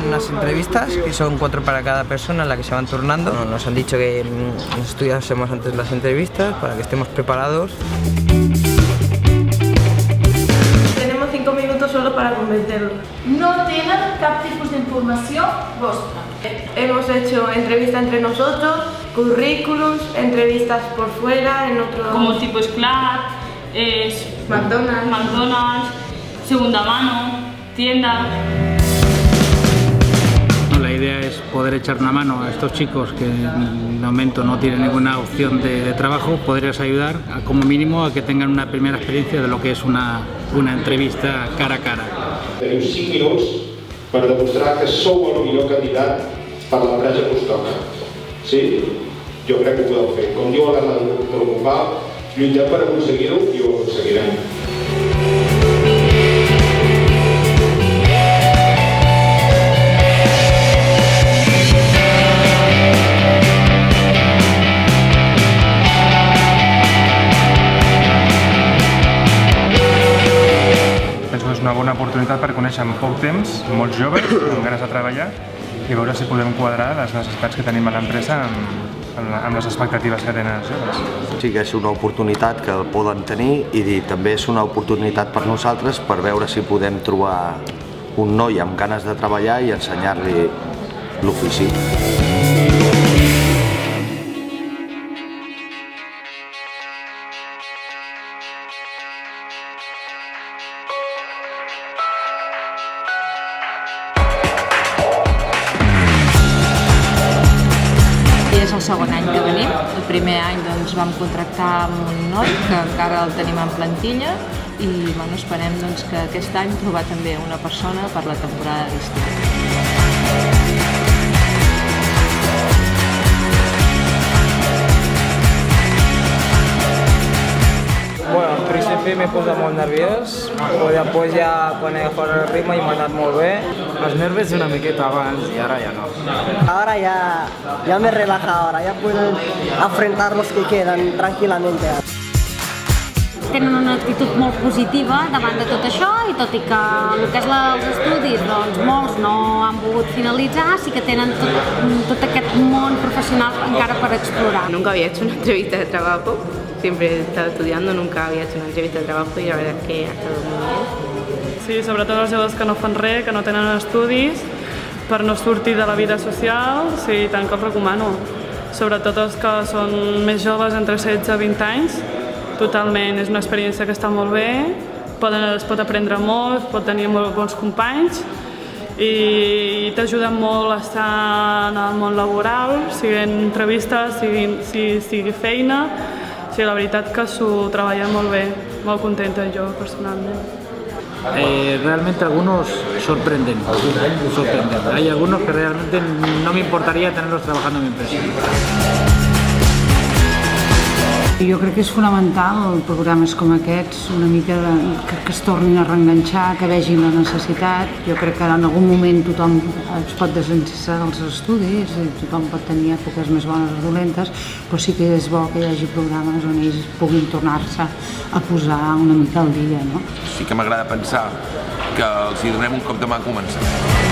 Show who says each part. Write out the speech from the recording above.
Speaker 1: unas entrevistas que son 4 para cada persona en la que se van turnando. Nos han dicho que nos estudiásemos antes las entrevistas para que estemos preparados.
Speaker 2: Tenemos 5 minutos solo para convencerlos.
Speaker 3: No tenen cap tipus d'informació vostra.
Speaker 2: Hemos hecho entrevistas entre nosotros, currículums, entrevistas por fuera, en otro...
Speaker 4: Como tipo Esclat, McDonald's, segunda mano, tienda.
Speaker 5: La idea es poder echar una mano a estos chicos que en el momento no tienen ninguna opción de trabajo, poderles ayudar como mínimo a que tengan una primera experiencia de lo que es una entrevista cara a cara.
Speaker 6: Teniu 5 minuts per demostrar que sou el millor candidat per l'empresa que us toca. Sí? Jo crec que ho podeu fer. Com diu l'Anna de l'Ocupal, lluitem per aconseguir-ho i ho aconseguirem.
Speaker 7: És una bona oportunitat per conèixer en poc temps molts joves amb ganes de treballar i veure si podem quadrar les necessitats que tenim a l'empresa amb les expectatives que tenen els joves.
Speaker 8: Sí que és una oportunitat que el poden tenir i també és una oportunitat per nosaltres per veure si podem trobar un noi amb ganes de treballar i ensenyar-li l'ofici.
Speaker 9: És el segon any que venim. El primer any doncs, vam contractar amb un noi que encara el tenim en plantilla i esperem doncs, que aquest any trobar també una persona per la temporada d'estiu.
Speaker 1: Bueno, al principi m'he posat molt nerviós, però després ja quan he agafat el ritme i m'ha anat molt bé. Els nervis una miqueta abans i ara ja no.
Speaker 10: Ahora ya me relaja ahora, ya puedo afrontar los que quedan tranquilamente.
Speaker 11: Tenen una actitud molt positiva davant de tot això i tot i que el que és els estudis, doncs molts no han volgut finalitzar, sí que tenen tot aquest món professional encara per explorar.
Speaker 2: Nunca había hecho una entrevista de trabajo, siempre he estado estudiando, nunca había hecho una entrevista de trabajo y la verdad es que ha estado muy bien.
Speaker 4: Sí, sobretot els joves que no fan res, que no tenen estudis, per no sortir de la vida social, sí, tant que els recomano. Sobretot els que són més joves, entre 16 i 20 anys, totalment, és una experiència que està molt bé, es pot aprendre molt, es pot tenir molt bons companys i t'ajuden molt a estar en el món laboral, siguin entrevistes, sigui feina. Sí, la veritat que s'ho treballa molt bé, molt contenta jo personalment.
Speaker 5: Realmente algunos sorprenden. Hay algunos que realmente no me importaría tenerlos trabajando en mi empresa.
Speaker 12: Jo crec que és fonamental programes com aquests, una mica que es tornin a reenganxar, que vegin la necessitat. Jo crec que en algun moment tothom es pot desencisar dels estudis i tothom pot tenir èpoques més bones o dolentes, però sí que és bo que hi hagi programes on ells puguin tornar-se a posar una mica al dia, no?
Speaker 13: Sí que m'agrada pensar que els hi donem un cop de mà a començar.